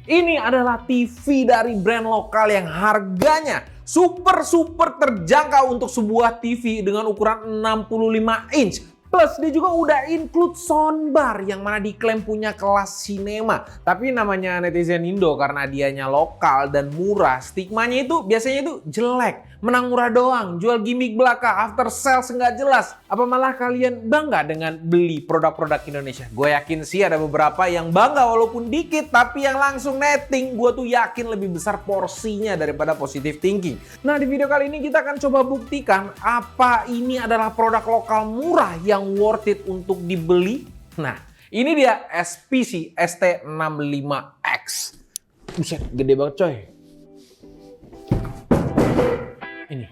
Ini adalah TV dari brand lokal yang harganya super terjangkau untuk sebuah TV dengan ukuran 65 inch. Plus dia juga udah include soundbar yang mana diklaim punya kelas sinema. Tapi namanya netizen Indo karena dianya lokal dan murah, stigmanya itu biasanya itu jelek. Menang murah doang, jual gimmick belaka, after sales nggak jelas. Apa malah kalian bangga dengan beli produk-produk Indonesia? Gue yakin sih ada beberapa yang bangga walaupun dikit, tapi yang langsung netting gue tuh yakin lebih besar porsinya daripada positive thinking. Nah di video kali ini kita akan coba buktikan apa ini adalah produk lokal murah yang worth it untuk dibeli. Nah ini dia SPC ST65X. Buset, gede banget coy. Ini.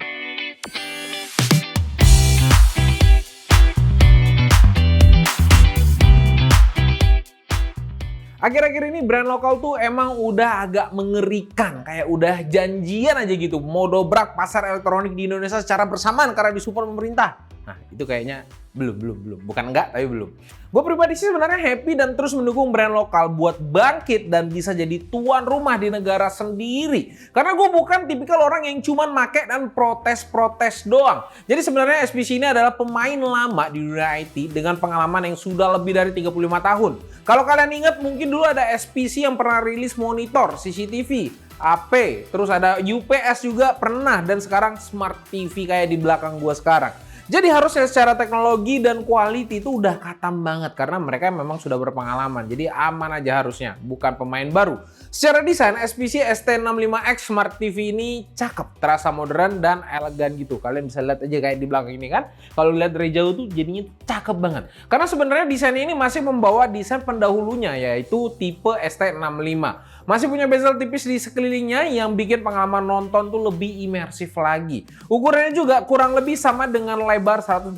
Akhir-akhir ini brand lokal tuh emang udah agak mengerikan. Kayak udah janjian aja gitu. Mau dobrak pasar elektronik di Indonesia secara bersamaan karena disupport pemerintah. Nah itu kayaknya belum. Bukan enggak, tapi belum. Gue pribadi sih sebenarnya happy dan terus mendukung brand lokal buat bangkit dan bisa jadi tuan rumah di negara sendiri. Karena gue bukan tipikal orang yang cuman make dan protes doang. Jadi sebenarnya SPC ini adalah pemain lama di dunia IT dengan pengalaman yang sudah lebih dari 35 tahun. Kalau kalian ingat mungkin dulu ada SPC yang pernah rilis monitor, CCTV, AP, terus ada UPS juga pernah, dan sekarang Smart TV kayak di belakang gue sekarang. Jadi harusnya secara teknologi dan quality itu udah katam banget karena mereka memang sudah berpengalaman. Jadi aman aja harusnya, bukan pemain baru. Secara desain SPC ST65X Smart TV ini cakep, terasa modern dan elegan gitu. Kalian bisa lihat aja kayak di belakang ini kan. Kalau lihat dari jauh tuh jadinya cakep banget. Karena sebenarnya desain ini masih membawa desain pendahulunya yaitu tipe ST65. Masih punya bezel tipis di sekelilingnya yang bikin pengalaman nonton tuh lebih imersif lagi. Ukurannya juga kurang lebih sama dengan lebar 144,5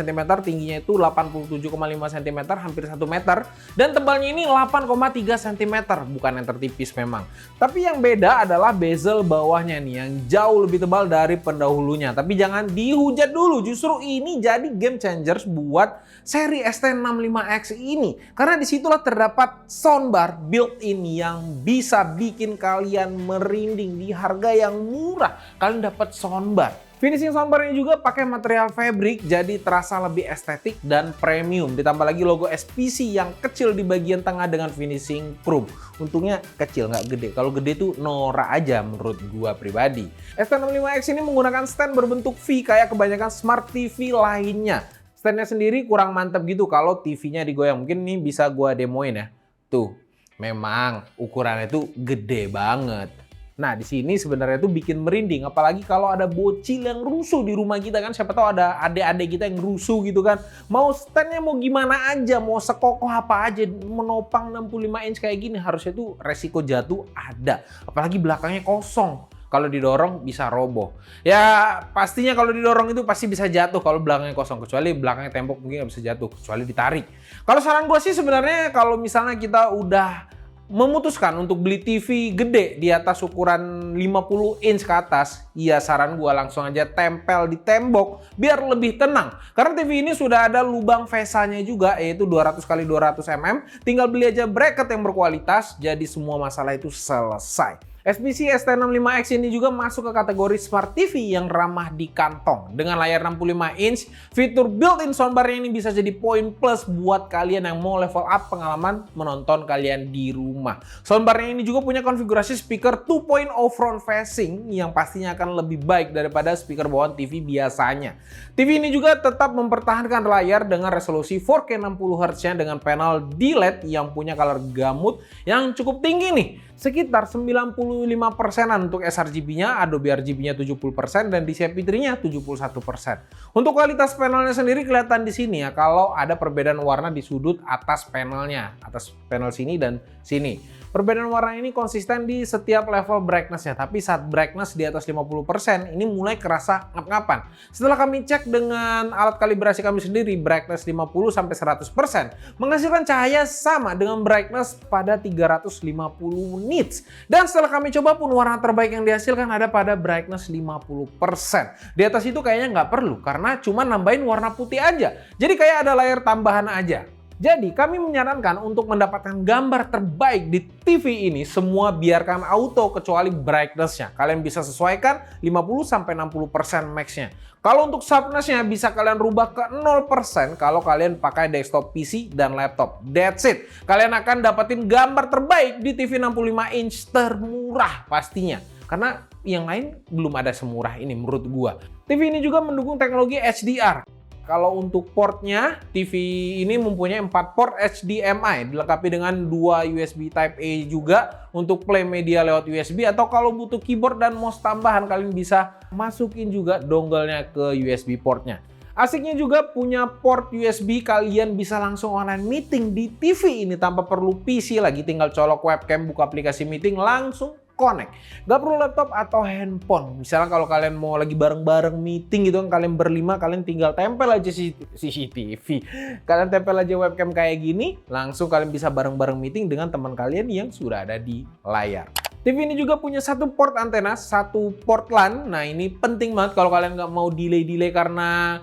cm, tingginya itu 87,5 cm, hampir 1 meter. Dan tebalnya ini 8,3 cm, bukan yang tertipis memang. Tapi yang beda adalah bezel bawahnya nih yang jauh lebih tebal dari pendahulunya. Tapi jangan dihujat dulu, justru ini jadi game changers buat seri ST65X ini. Karena disitulah terdapat soundbar built-in yang bisa bikin kalian merinding di harga yang murah. Kalian dapat soundbar. Finishing soundbarnya juga pakai material fabric jadi terasa lebih estetik dan premium. Ditambah lagi logo SPC yang kecil di bagian tengah dengan finishing chrome. Untungnya kecil nggak gede. Kalau gede tuh norak aja menurut gua pribadi. ST65X ini menggunakan stand berbentuk V kayak kebanyakan Smart TV lainnya. Standnya sendiri kurang mantap gitu kalau TV-nya digoyang. Mungkin ini bisa gua demoin ya. Tuh. Memang ukurannya itu gede banget. Nah di sini sebenarnya tuh bikin merinding, apalagi kalau ada bocil yang rusuh di rumah kita kan, siapa tahu ada adik-adik kita yang rusuh gitu kan. Mau standnya mau gimana aja, mau sekokoh apa aja, menopang 65 inch kayak gini harusnya tuh resiko jatuh ada. Apalagi belakangnya kosong. Kalau didorong bisa roboh. Ya pastinya kalau didorong itu pasti bisa jatuh kalau belakangnya kosong. Kecuali belakangnya tembok mungkin nggak bisa jatuh. Kecuali ditarik. Kalau saran gue sih sebenarnya kalau misalnya kita udah memutuskan untuk beli TV gede di atas ukuran 50 inch ke atas, ya saran gue langsung aja tempel di tembok biar lebih tenang. Karena TV ini sudah ada lubang VESA-nya juga yaitu 200 x 200 mm. Tinggal beli aja bracket yang berkualitas jadi semua masalah itu selesai. SPC ST65X ini juga masuk ke kategori Smart TV yang ramah di kantong. Dengan layar 65 inch, fitur built-in soundbar ini bisa jadi poin plus buat kalian yang mau level up pengalaman menonton kalian di rumah. Soundbarnya ini juga punya konfigurasi speaker 2.0 front facing yang pastinya akan lebih baik daripada speaker bawaan TV biasanya. TV ini juga tetap mempertahankan layar dengan resolusi 4K 60Hz dengan panel D-LED yang punya color gamut yang cukup tinggi nih. Sekitar 95%-an untuk sRGB-nya, Adobe RGB-nya 70%, dan DCI-P3-nya 71%. Untuk kualitas panelnya sendiri kelihatan di sini ya, kalau ada perbedaan warna di sudut atas panelnya, atas panel sini dan sini. Perbedaan warna ini konsisten di setiap level brightness ya, tapi saat brightness di atas 50% ini mulai kerasa ngap-ngapan. Setelah kami cek dengan alat kalibrasi kami sendiri, brightness 50-100% menghasilkan cahaya sama dengan brightness pada 350 nits. Dan setelah kami coba pun warna terbaik yang dihasilkan ada pada brightness 50%. Di atas itu kayaknya nggak perlu karena cuma nambahin warna putih aja. Jadi kayak ada layar tambahan aja. Jadi kami menyarankan untuk mendapatkan gambar terbaik di TV ini semua biarkan auto kecuali brightness-nya. Kalian bisa sesuaikan 50-60% max-nya. Kalau untuk sharpness-nya bisa kalian rubah ke 0% kalau kalian pakai desktop PC dan laptop. That's it. Kalian akan dapetin gambar terbaik di TV 65 inch termurah pastinya. Karena yang lain belum ada semurah ini menurut gua. TV ini juga mendukung teknologi HDR. Kalau untuk portnya, TV ini mempunyai 4 port HDMI, dilengkapi dengan 2 USB Type-A juga untuk play media lewat USB, atau kalau butuh keyboard dan mouse tambahan, kalian bisa masukin juga dongle-nya ke USB portnya. Asiknya juga punya port USB, kalian bisa langsung online meeting di TV ini tanpa perlu PC lagi, tinggal colok webcam, buka aplikasi meeting, langsung connect. Gak perlu laptop atau handphone. Misalnya kalau kalian mau lagi bareng-bareng meeting gitu kan, kalian berlima, kalian tinggal tempel aja CCTV. Kalian tempel aja webcam kayak gini, langsung kalian bisa bareng-bareng meeting dengan teman kalian yang sudah ada di layar. TV ini juga punya satu port antena, satu port LAN. Nah ini penting banget kalau kalian nggak mau delay karena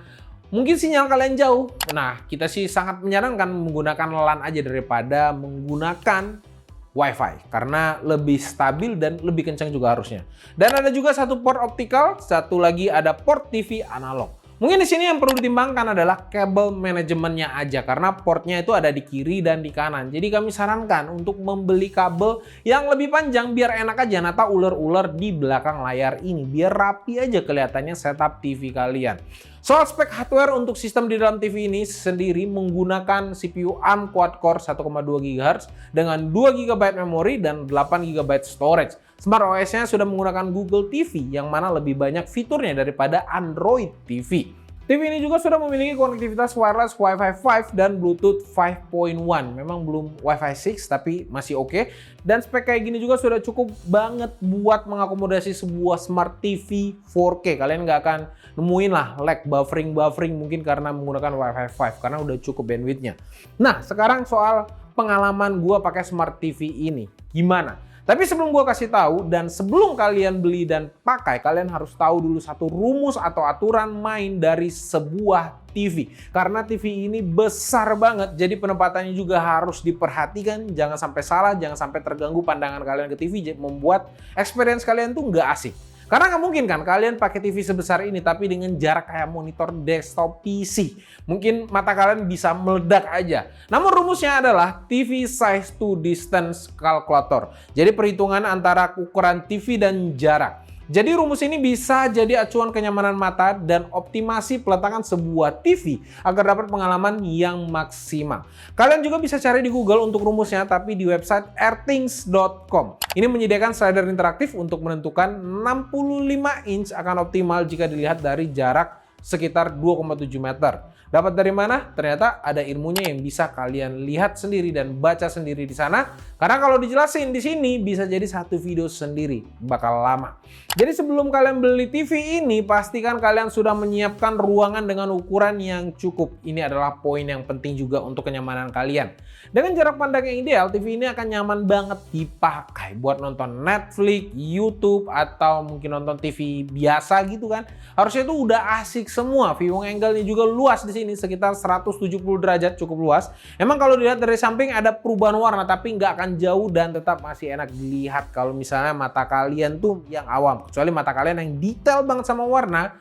mungkin sinyal kalian jauh. Nah kita sih sangat menyarankan menggunakan LAN aja daripada menggunakan Wi-Fi karena lebih stabil dan lebih kencang juga harusnya. Dan ada juga satu port optical, satu lagi ada port TV analog. Mungkin di sini yang perlu ditimbangkan adalah kabel manajemennya aja karena portnya itu ada di kiri dan di kanan. Jadi kami sarankan untuk membeli kabel yang lebih panjang biar enak aja nata ular-ular di belakang layar ini. Biar rapi aja kelihatannya setup TV kalian. Soal spek hardware untuk sistem di dalam TV ini sendiri menggunakan CPU ARM quad-core 1,2 GHz dengan 2 GB memori dan 8 GB storage. Smart OS-nya sudah menggunakan Google TV yang mana lebih banyak fiturnya daripada Android TV. TV ini juga sudah memiliki konektivitas wireless Wi-Fi 5 dan Bluetooth 5.1. Memang belum Wi-Fi 6 tapi masih oke. Dan spek kayak gini juga sudah cukup banget buat mengakomodasi sebuah Smart TV 4K. Kalian nggak akan nemuin lah lag buffering mungkin karena menggunakan Wi-Fi 5 karena udah cukup bandwidthnya. Nah sekarang soal pengalaman gua pakai Smart TV ini gimana? Tapi sebelum gua kasih tahu dan sebelum kalian beli dan pakai, kalian harus tahu dulu satu rumus atau aturan main dari sebuah TV. Karena TV ini besar banget, jadi penempatannya juga harus diperhatikan. Jangan sampai salah, jangan sampai terganggu pandangan kalian ke TV, membuat experience kalian tuh nggak asik. Karena nggak mungkin kan kalian pakai TV sebesar ini tapi dengan jarak kayak monitor desktop PC. Mungkin mata kalian bisa meledak aja. Namun rumusnya adalah TV Size to Distance Calculator. Jadi perhitungan antara ukuran TV dan jarak. Jadi rumus ini bisa jadi acuan kenyamanan mata dan optimasi peletakan sebuah TV agar dapat pengalaman yang maksimal. Kalian juga bisa cari di Google untuk rumusnya, tapi di website airthings.com. Ini menyediakan slider interaktif untuk menentukan 65 inch akan optimal jika dilihat dari jarak sekitar 2,7 meter. Dapat dari mana? Ternyata ada ilmunya yang bisa kalian lihat sendiri dan baca sendiri di sana. Karena kalau dijelasin di sini bisa jadi satu video sendiri, bakal lama. Jadi sebelum kalian beli TV ini, pastikan kalian sudah menyiapkan ruangan dengan ukuran yang cukup. Ini adalah poin yang penting juga untuk kenyamanan kalian. Dengan jarak pandang yang ideal, TV ini akan nyaman banget dipakai buat nonton Netflix, YouTube, atau mungkin nonton TV biasa gitu kan. Harusnya itu udah asik semua. Viewing angle-nya juga luas di sini, sekitar 170 derajat, cukup luas. Emang kalau dilihat dari samping ada perubahan warna, tapi nggak akan jauh dan tetap masih enak dilihat kalau misalnya mata kalian tuh yang awam. Kecuali mata kalian yang detail banget sama warna,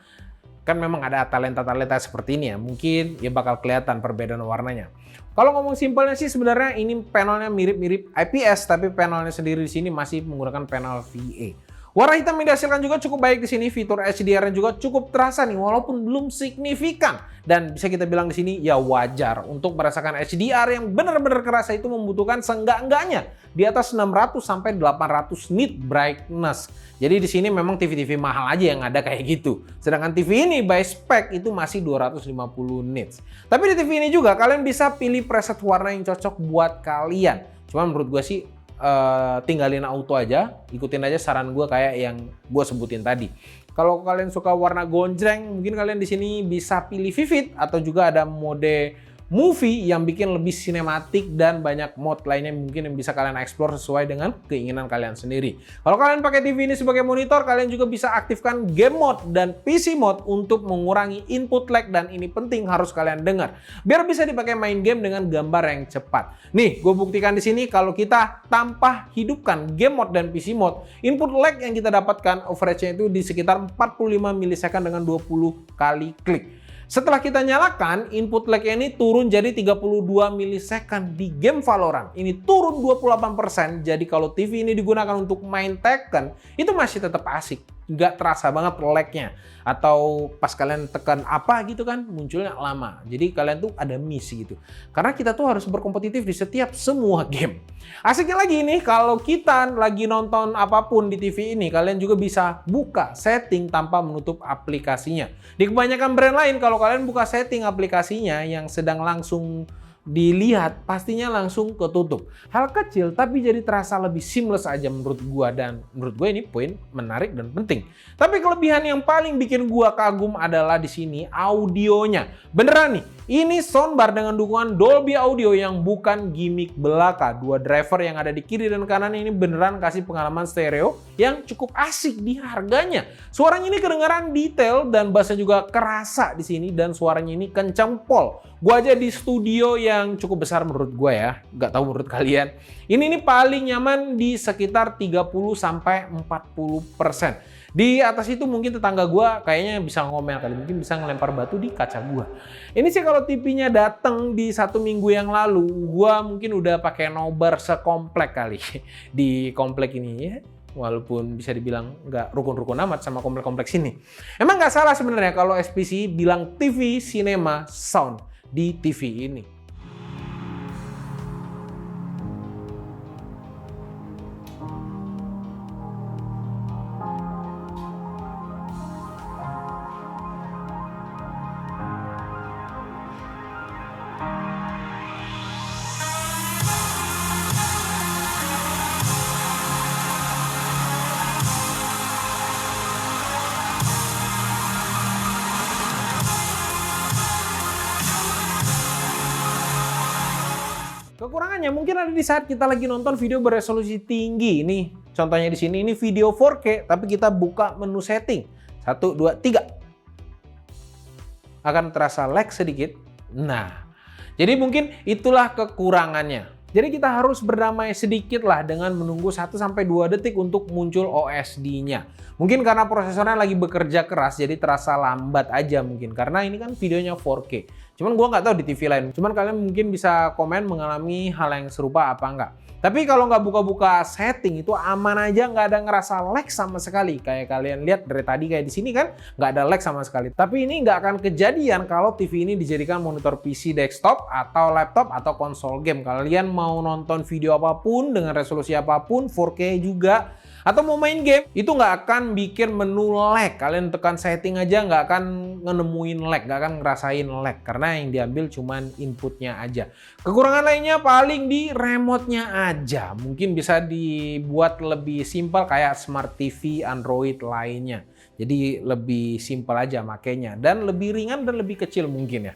kan memang ada talenta-talenta seperti ini ya. Mungkin ya bakal kelihatan perbedaan warnanya. Kalau ngomong simpelnya sih sebenarnya ini panelnya mirip-mirip IPS, tapi panelnya sendiri di sini masih menggunakan panel VA. Warna hitam yang dihasilkan juga cukup baik di sini, fitur HDR-nya juga cukup terasa nih walaupun belum signifikan. Dan bisa kita bilang di sini ya wajar untuk merasakan HDR yang benar-benar kerasa itu membutuhkan seenggak-enggaknya di atas 600 sampai 800 nit brightness. Jadi di sini memang TV-TV mahal aja yang ada kayak gitu. Sedangkan TV ini by spec itu masih 250 nits. Tapi di TV ini juga kalian bisa pilih preset warna yang cocok buat kalian. Cuman menurut gue sih tinggalin auto aja, ikutin aja saran gue kayak yang gue sebutin tadi. Kalau kalian suka warna gonjreng, mungkin kalian di sini bisa pilih vivid atau juga ada mode movie yang bikin lebih sinematik dan banyak mod lainnya mungkin yang bisa kalian explore sesuai dengan keinginan kalian sendiri. Kalau kalian pakai TV ini sebagai monitor, kalian juga bisa aktifkan game mode dan PC mode untuk mengurangi input lag, dan ini penting harus kalian dengar biar bisa dipakai main game dengan gambar yang cepat. Nih, gue buktikan di sini kalau kita tanpa hidupkan game mode dan PC mode, input lag yang kita dapatkan average-nya itu di sekitar 45 milisekund dengan 20 kali klik. Setelah kita nyalakan, input lag ini turun jadi 32 milisekund di game Valorant. Ini turun 28%, jadi kalau TV ini digunakan untuk main Tekken, itu masih tetap asik. Nggak terasa banget lagnya. Atau pas kalian tekan apa gitu kan, munculnya lama. Jadi kalian tuh ada miss gitu. Karena kita tuh harus berkompetitif di setiap semua game. Asiknya lagi nih, kalau kita lagi nonton apapun di TV ini, kalian juga bisa buka setting tanpa menutup aplikasinya. Di kebanyakan brand lain, kalau kalian buka setting aplikasinya yang sedang langsung dilihat, pastinya langsung ketutup. Hal kecil tapi jadi terasa lebih seamless aja menurut gua, dan menurut gua ini poin menarik dan penting. Tapi kelebihan yang paling bikin gua kagum adalah di sini audionya. Beneran nih, ini soundbar dengan dukungan Dolby Audio yang bukan gimmick belaka. Dua driver yang ada di kiri dan kanan ini beneran kasih pengalaman stereo yang cukup asik di harganya. Suaranya ini kedengaran detail dan bassnya juga kerasa di sini, dan suaranya ini kencang pol. Gua aja di studio yang cukup besar menurut gua ya, nggak tahu menurut kalian. Ini paling nyaman di sekitar 30-40%. Di atas itu mungkin tetangga gua kayaknya bisa ngomel kali, mungkin bisa ngelempar batu di kaca gua. Ini sih kalau TV-nya datang di 1 minggu yang lalu, gua mungkin udah pakai nobar sekomplek kali di komplek ini ya. Walaupun bisa dibilang nggak rukun-rukun amat sama komplek-kompleks ini. Emang nggak salah sebenarnya kalau SPC bilang TV Cinema Sound di TV ini. Kekurangannya mungkin ada di saat kita lagi nonton video beresolusi tinggi. Nih, contohnya di sini ini video 4K, tapi kita buka menu setting. 1, 2, 3. Akan terasa lag sedikit. Nah, jadi mungkin itulah kekurangannya. Jadi kita harus berdamai sedikit lah dengan menunggu 1-2 detik untuk muncul OSD-nya. Mungkin karena prosesornya lagi bekerja keras, jadi terasa lambat aja mungkin. Karena ini kan videonya 4K. Cuman gua nggak tahu di TV lain. Cuman kalian mungkin bisa komen mengalami hal yang serupa apa enggak. Tapi kalau nggak buka-buka setting itu aman aja, nggak ada ngerasa lag sama sekali. Kayak kalian lihat dari tadi kayak di sini kan nggak ada lag sama sekali. Tapi ini nggak akan kejadian kalau TV ini dijadikan monitor PC desktop atau laptop atau konsol game. Kalian mau nonton video apapun dengan resolusi apapun, 4K juga, atau mau main game, itu nggak akan bikin menu lag. Kalian tekan setting aja nggak akan nemuin lag, nggak akan ngerasain lag. Karena yang diambil cuman inputnya aja. Kekurangan lainnya paling di remote-nya aja. Mungkin bisa dibuat lebih simpel kayak Smart TV Android lainnya. Jadi lebih simpel aja makainya. Dan lebih ringan dan lebih kecil mungkin ya.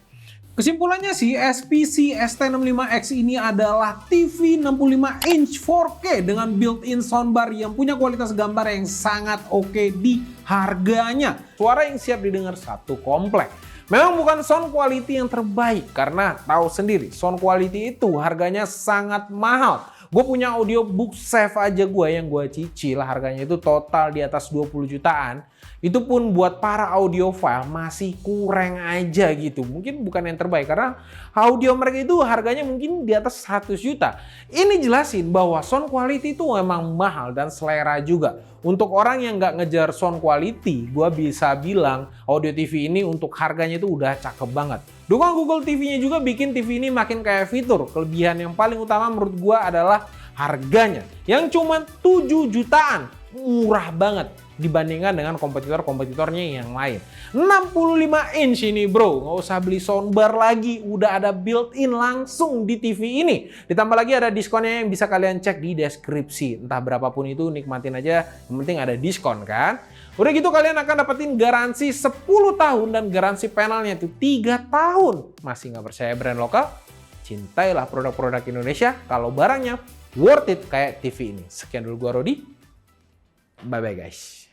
Kesimpulannya sih, SPC ST65X ini adalah TV 65 inch 4K dengan built-in soundbar yang punya kualitas gambar yang sangat oke di harganya. Suara yang siap didengar satu komplek. Memang bukan sound quality yang terbaik, karena tahu sendiri sound quality itu harganya sangat mahal. Gue punya audiobook Save aja yang gue cicil, harganya itu total di atas 20 jutaan. Itu pun buat para audiophile masih kurang aja gitu. Mungkin bukan yang terbaik karena audio mereka itu harganya mungkin di atas 100 juta. Ini jelasin bahwa sound quality itu memang mahal dan selera juga. Untuk orang yang nggak ngejar sound quality, gue bisa bilang audio TV ini untuk harganya itu udah cakep banget. Dukungan Google TV-nya juga bikin TV ini makin kayak fitur. Kelebihan yang paling utama menurut gue adalah harganya yang cuma 7 jutaan. Murah banget dibandingkan dengan kompetitor-kompetitornya yang lain. 65 inch ini bro, nggak usah beli soundbar lagi, udah ada built-in langsung di TV ini. Ditambah lagi ada diskonnya yang bisa kalian cek di deskripsi. Entah berapapun itu, nikmatin aja, yang penting ada diskon kan. Udah gitu kalian akan dapetin garansi 10 tahun dan garansi panelnya itu 3 tahun. Masih nggak percaya brand lokal? Cintailah produk-produk Indonesia kalau barangnya worth it kayak TV ini. Sekian dulu gua Rodi. Bye-bye guys.